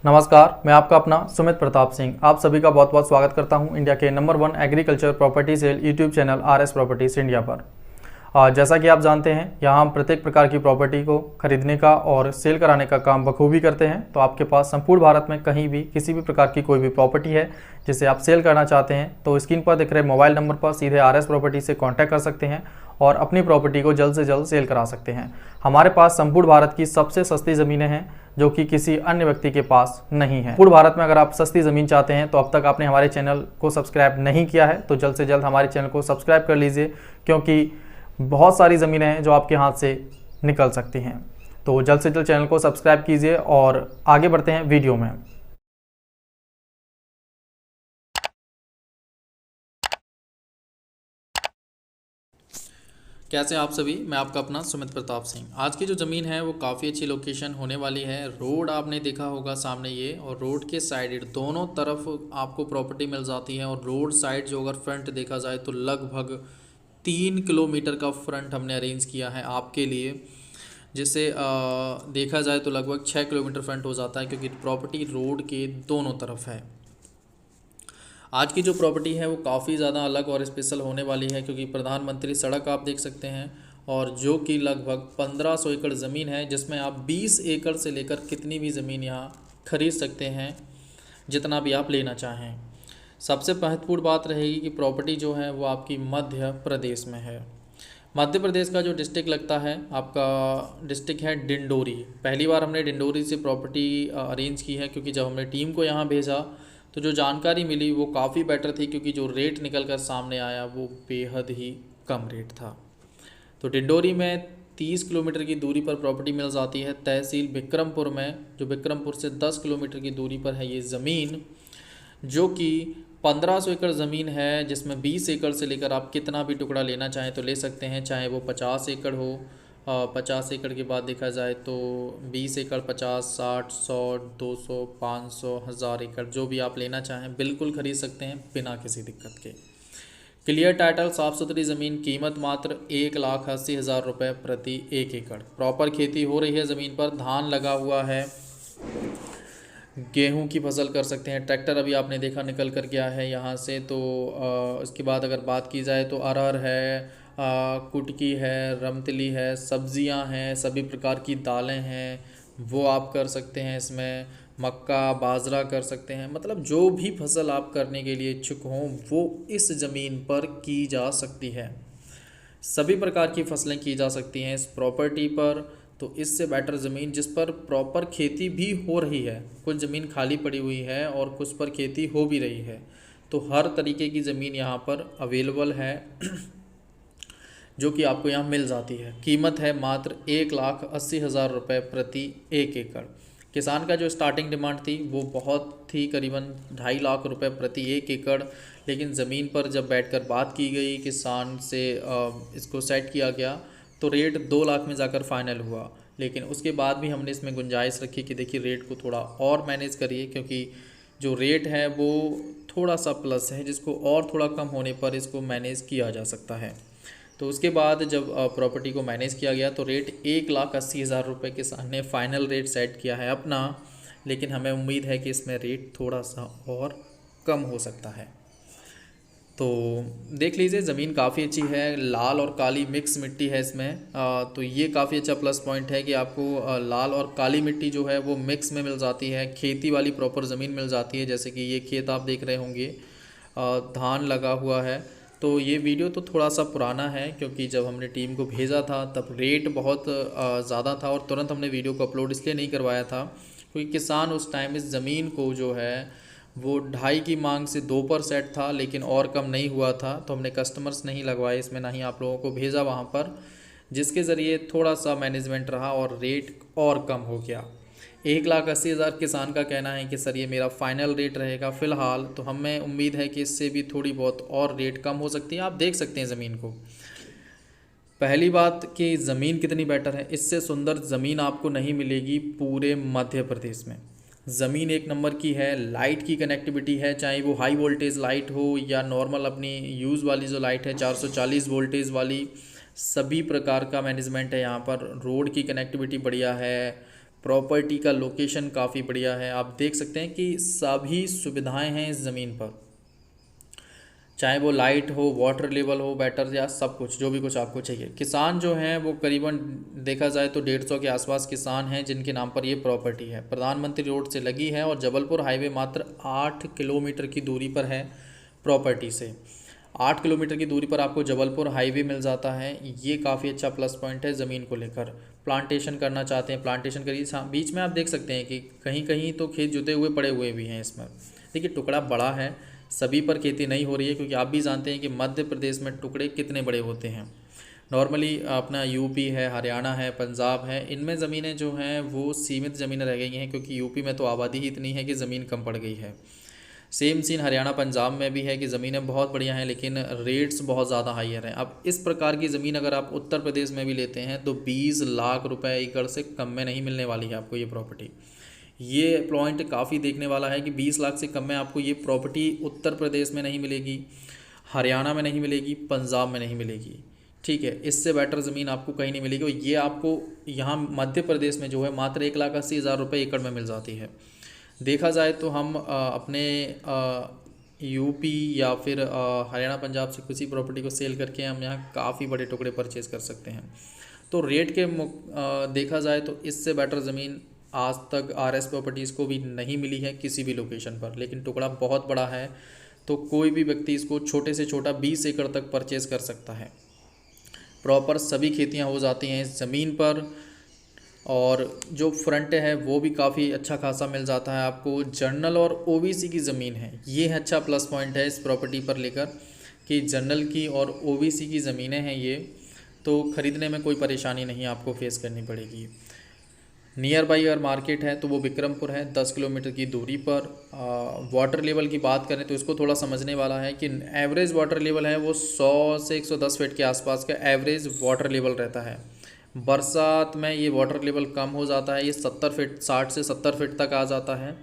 नमस्कार, मैं आपका अपना सुमित प्रताप सिंह आप सभी का बहुत बहुत स्वागत करता हूं इंडिया के number 1 agriculture property sale YouTube channel RS properties India पर। जैसा कि आप जानते हैं, यहाँ हम प्रत्येक प्रकार की प्रॉपर्टी को खरीदने का और सेल कराने का काम बखूबी करते हैं। तो आपके पास संपूर्ण भारत में कहीं भी किसी भी प्रकार की कोई भी प्रॉपर्टी है जिसे आप सेल करना चाहते हैं तो स्क्रीन पर दिख रहे मोबाइल नंबर पर सीधे आरएस प्रॉपर्टी से कॉन्टैक्ट कर सकते हैं और अपनी प्रॉपर्टी को जल्द से जल्द सेल करा सकते हैं। हमारे पास संपूर्ण भारत की सबसे सस्ती ज़मीनें हैं जो कि किसी अन्य व्यक्ति के पास नहीं है। पूर्ण भारत में अगर आप सस्ती ज़मीन चाहते हैं तो अब तक आपने हमारे चैनल को सब्सक्राइब नहीं किया है तो जल्द से जल्द हमारे चैनल को सब्सक्राइब कर लीजिए, क्योंकि बहुत सारी ज़मीनें हैं जो आपके हाथ से निकल सकती हैं। तो जल्द से जल्द चैनल को सब्सक्राइब कीजिए और आगे बढ़ते हैं वीडियो में। कैसे आप सभी, मैं आपका अपना सुमित प्रताप सिंह। आज की जो ज़मीन है वो काफ़ी अच्छी लोकेशन होने वाली है। रोड आपने देखा होगा सामने ये, और रोड के साइड दोनों तरफ आपको प्रॉपर्टी मिल जाती है। और रोड साइड जो अगर फ्रंट देखा जाए तो लगभग 3 किलोमीटर का फ्रंट हमने अरेंज किया है आपके लिए, जिससे देखा जाए तो लगभग 6 किलोमीटर फ्रंट हो जाता है, क्योंकि प्रॉपर्टी रोड के दोनों तरफ है। आज की जो प्रॉपर्टी है वो काफ़ी ज़्यादा अलग और स्पेशल होने वाली है, क्योंकि प्रधानमंत्री सड़क आप देख सकते हैं, और जो कि लगभग 1500 एकड़ ज़मीन है, जिसमें आप 20 एकड़ से लेकर कितनी भी ज़मीन यहाँ खरीद सकते हैं, जितना भी आप लेना चाहें। सबसे महत्वपूर्ण बात रहेगी कि प्रॉपर्टी जो है वो आपकी मध्य प्रदेश में है। मध्य प्रदेश का जो डिस्ट्रिक्ट लगता है आपका डिस्ट्रिक्ट है डिंडोरी। पहली बार हमने डिंडोरी से प्रॉपर्टी अरेंज की है, क्योंकि जब हमने टीम को यहाँ भेजा तो जो जानकारी मिली वो काफ़ी बेटर थी, क्योंकि जो रेट निकल कर सामने आया वो बेहद ही कम रेट था। तो डिंडोरी में 30 किलोमीटर की दूरी पर प्रॉपर्टी मिल जाती है। तहसील बिक्रमपुर में, जो बिक्रमपुर से 10 किलोमीटर की दूरी पर है ये ज़मीन, जो कि 1500 एकड़ ज़मीन है, जिसमें 20 एकड़ से लेकर आप कितना भी टुकड़ा लेना चाहें तो ले सकते हैं, चाहे वो 50 एकड़ हो। 50 एकड़ के बाद देखा जाए तो 20 एकड़, 50, 60, 100, 200, 500, 1000 एकड़, जो भी आप लेना चाहें बिल्कुल खरीद सकते हैं बिना किसी दिक्कत के। क्लियर टाइटल, साफ़ सुथरी ज़मीन, कीमत मात्र 1,80,000 रुपये प्रति 1 एकड़। प्रॉपर खेती हो रही है ज़मीन पर, धान लगा हुआ है, गेहूं की फसल कर सकते हैं। ट्रैक्टर अभी आपने देखा निकल कर गया है यहाँ से। तो इसके बाद अगर बात की जाए तो अरहर है, कुटकी है, रमतिली है, सब्जियां हैं, सभी प्रकार की दालें हैं, वो आप कर सकते हैं। इसमें मक्का, बाजरा कर सकते हैं। मतलब जो भी फसल आप करने के लिए इच्छुक हों वो इस ज़मीन पर की जा सकती है। सभी प्रकार की फसलें की जा सकती हैं इस प्रॉपर्टी पर। तो इससे बेटर ज़मीन जिस पर प्रॉपर खेती भी हो रही है, कुछ ज़मीन खाली पड़ी हुई है और कुछ पर खेती हो भी रही है, तो हर तरीके की ज़मीन यहाँ पर अवेलेबल है जो कि आपको यहाँ मिल जाती है। कीमत है मात्र 1,80,000 रुपये प्रति 1 एकड़। किसान का जो स्टार्टिंग डिमांड थी वो बहुत थी, करीबन 2.5 लाख रुपए प्रति 1 एकड़। लेकिन ज़मीन पर जब बैठकर बात की गई, किसान से इसको सेट किया गया, तो रेट 2 लाख में जाकर फाइनल हुआ। लेकिन उसके बाद भी हमने इसमें गुंजाइश रखी कि देखिए रेट को थोड़ा और मैनेज करिए, क्योंकि जो रेट है वो थोड़ा सा प्लस है, जिसको और थोड़ा कम होने पर इसको मैनेज किया जा सकता है। तो उसके बाद जब प्रॉपर्टी को मैनेज किया गया तो रेट 1,80,000 रुपये किसान ने फाइनल रेट सेट किया है अपना। लेकिन हमें उम्मीद है कि इसमें रेट थोड़ा सा और कम हो सकता है। तो देख लीजिए, ज़मीन काफ़ी अच्छी है, लाल और काली मिक्स मिट्टी है इसमें। तो ये काफ़ी अच्छा प्लस पॉइंट है कि आपको लाल और काली मिट्टी जो है वो मिक्स में मिल जाती है। खेती वाली प्रॉपर ज़मीन मिल जाती है, जैसे कि ये खेत आप देख रहे होंगे, धान लगा हुआ है। तो ये वीडियो तो थोड़ा सा पुराना है, क्योंकि जब हमने टीम को भेजा था तब रेट बहुत ज़्यादा था, और तुरंत हमने वीडियो को अपलोड इसलिए नहीं करवाया था क्योंकि किसान उस टाइम इस ज़मीन को जो है वो 2.5 की मांग से 2 पर सेट था, लेकिन और कम नहीं हुआ था। तो हमने कस्टमर्स नहीं लगवाए इसमें, ना ही आप लोगों को भेजा वहाँ पर, जिसके ज़रिए थोड़ा सा मैनेजमेंट रहा और रेट और कम हो गया। 1,80,000 किसान का कहना है कि सर ये मेरा फाइनल रेट रहेगा फ़िलहाल। तो हमें उम्मीद है कि इससे भी थोड़ी बहुत और रेट कम हो सकती है। आप देख सकते हैं ज़मीन को। पहली बात कि ज़मीन कितनी बेटर है, इससे सुंदर ज़मीन आपको नहीं मिलेगी पूरे मध्य प्रदेश में। ज़मीन एक नंबर की है, लाइट की कनेक्टिविटी है, चाहे वो हाई वोल्टेज लाइट हो या नॉर्मल अपनी यूज़ वाली जो लाइट है 440 वोल्टेज वाली, सभी प्रकार का मैनेजमेंट है यहाँ पर। रोड की कनेक्टिविटी बढ़िया है, प्रॉपर्टी का लोकेशन काफ़ी बढ़िया है। आप देख सकते हैं कि सभी सुविधाएं हैं इस ज़मीन पर, चाहे वो लाइट हो, वाटर लेवल हो बेटर, या सब कुछ जो भी कुछ आपको चाहिए। किसान जो हैं वो करीबन देखा जाए तो 150 के आसपास किसान हैं जिनके नाम पर ये प्रॉपर्टी है। प्रधानमंत्री रोड से लगी है और जबलपुर हाईवे मात्र 8 किलोमीटर की दूरी पर है प्रॉपर्टी से। 8 किलोमीटर की दूरी पर आपको जबलपुर हाईवे मिल जाता है। ये काफ़ी अच्छा प्लस पॉइंट है ज़मीन को लेकर। प्लांटेशन करना चाहते हैं प्लांटेशन करिए। बीच में आप देख सकते हैं कि कहीं कहीं तो खेत जुते हुए पड़े हुए भी हैं इसमें। देखिए टुकड़ा बड़ा है, सभी पर खेती नहीं हो रही है, क्योंकि आप भी जानते हैं कि मध्य प्रदेश में टुकड़े कितने बड़े होते हैं। नॉर्मली अपना यूपी है, हरियाणा है, पंजाब है, इनमें ज़मीनें जो हैं वो सीमित ज़मीनें रह गई हैं, क्योंकि यूपी में तो आबादी ही इतनी है कि ज़मीन कम पड़ गई है। सेम सीन हरियाणा पंजाब में भी है कि ज़मीनें बहुत बढ़िया हैं लेकिन रेट्स बहुत ज़्यादा हाइयर हैं। अब इस प्रकार की ज़मीन अगर आप उत्तर प्रदेश में भी लेते हैं तो 20 लाख रुपए एकड़ से कम में नहीं मिलने वाली है आपको ये प्रॉपर्टी। ये पॉइंट काफ़ी देखने वाला है कि 20 लाख से कम में आपको ये प्रॉपर्टी उत्तर प्रदेश में नहीं मिलेगी, हरियाणा में नहीं मिलेगी, पंजाब में नहीं मिलेगी। ठीक है, इससे बेटर ज़मीन आपको कहीं नहीं मिलेगी। और ये आपको यहाँ मध्य प्रदेश में जो है मात्र 1,80,000 रुपये एकड़ में मिल जाती है। देखा जाए तो हम अपने यूपी या फिर हरियाणा पंजाब से किसी प्रॉपर्टी को सेल करके हम यहाँ काफ़ी बड़े टुकड़े परचेज़ कर सकते हैं। तो रेट के देखा जाए तो इससे बेटर ज़मीन आज तक आरएस प्रॉपर्टीज़ को भी नहीं मिली है किसी भी लोकेशन पर। लेकिन टुकड़ा बहुत बड़ा है तो कोई भी व्यक्ति इसको छोटे से छोटा 20 एकड़ तक परचेज़ कर सकता है। प्रॉपर सभी खेतियाँ हो जाती हैं इस ज़मीन पर, और जो फ्रंट है वो भी काफ़ी अच्छा खासा मिल जाता है आपको। जनरल और ओबीसी की ज़मीन है, ये अच्छा प्लस पॉइंट है इस प्रॉपर्टी पर लेकर कि जनरल की और ओबीसी की ज़मीनें हैं ये, तो ख़रीदने में कोई परेशानी नहीं आपको फेस करनी पड़ेगी। नियर बाई अगर मार्केट है तो वो विक्रमपुर है 10 किलोमीटर की दूरी पर। वाटर लेवल की बात करें तो इसको थोड़ा समझने वाला है कि एवरेज वाटर लेवल है वो 100 से 110 फीट के आसपास का एवरेज वाटर लेवल रहता है। बरसात में ये वाटर लेवल कम हो जाता है, ये 70 फीट 60 से 70 फीट तक आ जाता है।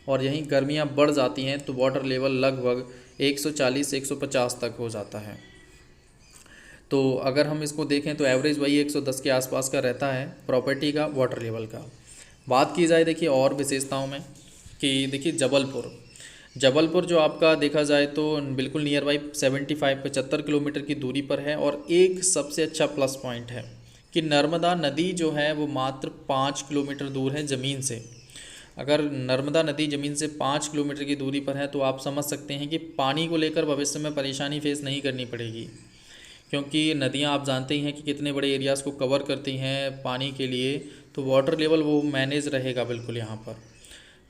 और यहीं गर्मियाँ बढ़ जाती हैं तो वाटर लेवल लगभग 140 से 150 तक हो जाता है। तो अगर हम इसको देखें तो एवरेज वही 110 के आसपास का रहता है प्रॉपर्टी का वाटर लेवल का। बात की जाए देखिए और विशेषताओं में कि देखिए जबलपुर जो आपका देखा जाए तो बिल्कुल नियर बाई 75 किलोमीटर की दूरी पर है। और एक सबसे अच्छा प्लस पॉइंट है कि नर्मदा नदी जो है वो मात्र 5 किलोमीटर दूर है ज़मीन से। अगर नर्मदा नदी ज़मीन से 5 किलोमीटर की दूरी पर है तो आप समझ सकते हैं कि पानी को लेकर भविष्य में परेशानी फेस नहीं करनी पड़ेगी, क्योंकि नदियां आप जानते ही हैं कि कितने बड़े एरियाज़ को कवर करती हैं पानी के लिए। तो वाटर लेवल वो मैनेज रहेगा बिल्कुल। यहाँ पर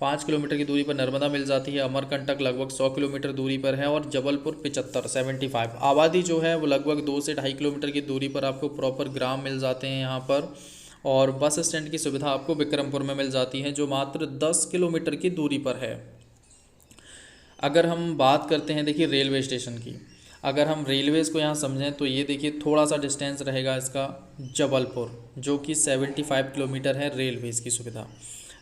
5 किलोमीटर की दूरी पर नर्मदा मिल जाती है। अमरकंटक लगभग 100 किलोमीटर दूरी पर है और जबलपुर 75 आबादी जो है वो लगभग 2 से 2.5 किलोमीटर की दूरी पर आपको प्रॉपर ग्राम मिल जाते हैं यहाँ पर। और बस स्टैंड की सुविधा आपको विक्रमपुर में मिल जाती है जो मात्र 10 किलोमीटर की दूरी पर है। अगर हम बात करते हैं देखिए रेलवे स्टेशन की, अगर हम रेलवेज़ को यहाँ समझें तो ये देखिए थोड़ा सा डिस्टेंस रहेगा इसका जबलपुर, जो कि 75 किलोमीटर है रेलवेज़ की सुविधा।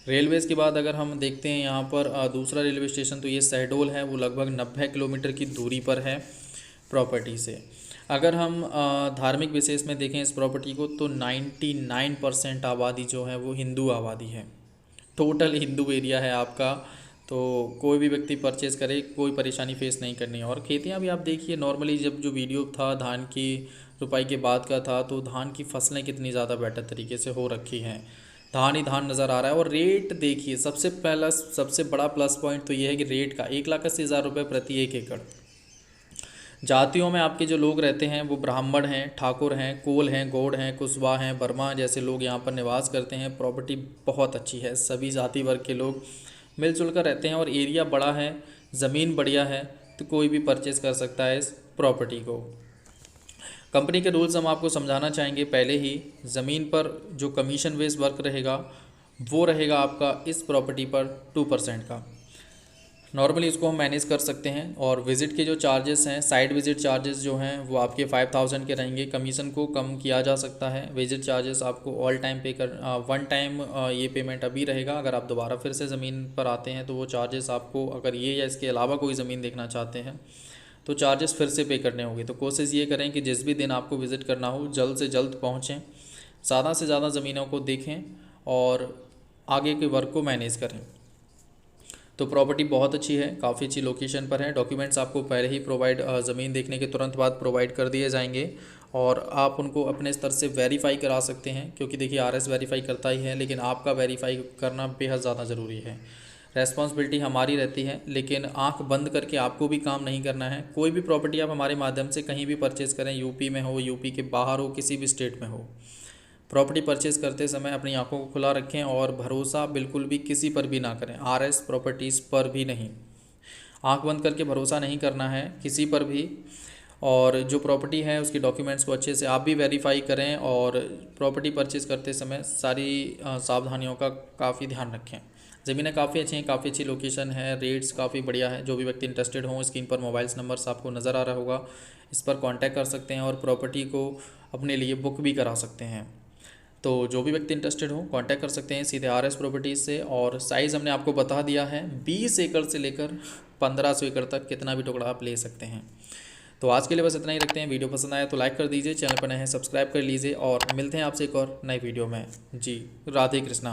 रेलवेज़ के बाद अगर हम देखते हैं यहाँ पर दूसरा रेलवे स्टेशन तो ये शहडोल है, वो लगभग 90 किलोमीटर की दूरी पर है प्रॉपर्टी से। अगर हम धार्मिक विशेष में देखें इस प्रॉपर्टी को तो 99% आबादी जो है वो हिंदू आबादी है। टोटल हिंदू एरिया है आपका, तो कोई भी व्यक्ति परचेज़ करे कोई परेशानी फेस नहीं करनी है। और खेतियाँ भी आप देखिए, नॉर्मली जब जो वीडियो था धान की रुपाई के बाद का था तो धान की फसलें कितनी ज़्यादा बेटर तरीके से हो रखी हैं, धान ही धान नज़र आ रहा है। और रेट देखिए, सबसे बड़ा प्लस पॉइंट तो ये है कि रेट का 1,80,000 रुपये प्रति 1 एकड़। जातियों में आपके जो लोग रहते हैं वो ब्राह्मण हैं, ठाकुर हैं, कोल हैं, गौड़ हैं, कुशवाहा हैं, वर्मा जैसे लोग यहाँ पर निवास करते हैं। प्रॉपर्टी बहुत अच्छी है, सभी जाति वर्ग के लोग मिलजुल कर रहते हैं और एरिया बड़ा है, ज़मीन बढ़िया है, तो कोई भी परचेज़ कर सकता है इस प्रॉपर्टी को। कंपनी के रूल्स हम आपको समझाना चाहेंगे पहले ही। ज़मीन पर जो कमीशन बेस्ड वर्क रहेगा वो रहेगा आपका इस प्रॉपर्टी पर 2% का। नॉर्मली इसको हम मैनेज कर सकते हैं। और विज़िट के जो चार्जेस हैं, साइट विज़िट चार्जेस जो हैं वो आपके 5,000 के रहेंगे। कमीशन को कम किया जा सकता है। विज़िट चार्जेस आपको ऑल टाइम पे कर वन टाइम ये पेमेंट अभी रहेगा। अगर आप दोबारा फिर से ज़मीन पर आते हैं तो वो चार्जेस आपको, अगर ये या इसके अलावा कोई ज़मीन देखना चाहते हैं तो चार्जेस फिर से पे करने होंगे। तो कोशिश ये करें कि जिस भी दिन आपको विज़िट करना हो जल्द से जल्द पहुँचें, ज़्यादा से ज़्यादा ज़मीनों को देखें और आगे के वर्क को मैनेज करें। तो प्रॉपर्टी बहुत अच्छी है, काफ़ी अच्छी लोकेशन पर है। डॉक्यूमेंट्स आपको पहले ही प्रोवाइड ज़मीन देखने के तुरंत बाद प्रोवाइड कर दिए जाएंगे और आप उनको अपने स्तर से वेरीफाई करा सकते हैं, क्योंकि देखिए आरएस वेरीफाई करता ही है, लेकिन आपका वेरीफाई करना बेहद ज़्यादा ज़रूरी है। रेस्पॉन्सिबिलिटी हमारी रहती है, लेकिन आंख बंद करके आपको भी काम नहीं करना है। कोई भी प्रॉपर्टी आप हमारे माध्यम से कहीं भी परचेज़ करें, यूपी में हो, यूपी के बाहर हो, किसी भी स्टेट में हो, प्रॉपर्टी परचेज़ करते समय अपनी आंखों को खुला रखें और भरोसा बिल्कुल भी किसी पर भी ना करें, आरएस प्रॉपर्टीज़ पर भी नहीं। आंख बंद करके भरोसा नहीं करना है किसी पर भी। और जो प्रॉपर्टी है उसकी डॉक्यूमेंट्स को अच्छे से आप भी वेरीफाई करें और प्रॉपर्टी परचेज़ करते समय सारी सावधानियों का काफ़ी ध्यान रखें। ज़मीनें काफ़ी अच्छी हैं, काफ़ी अच्छी लोकेशन है, रेट्स काफ़ी बढ़िया है। जो भी व्यक्ति इंटरेस्टेड हों, स्क्रीन पर मोबाइल्स नंबर्स आपको नज़र आ रहा होगा, इस पर कांटेक्ट कर सकते हैं और प्रॉपर्टी को अपने लिए बुक भी करा सकते हैं। तो जो भी व्यक्ति इंटरेस्टेड हो कांटेक्ट कर सकते हैं सीधे आरएस प्रॉपर्टीज़ से। और साइज़ हमने आपको बता दिया है, 20 एकड़ से लेकर 1500 एकड़ तक कितना भी टुकड़ा आप ले सकते हैं। तो आज के लिए बस इतना ही रखते हैं। वीडियो पसंद आया तो लाइक कर दीजिए, चैनल पर नए हैं सब्सक्राइब कर लीजिए और मिलते हैं आपसे एक और नई वीडियो में। जी, राधे कृष्णा।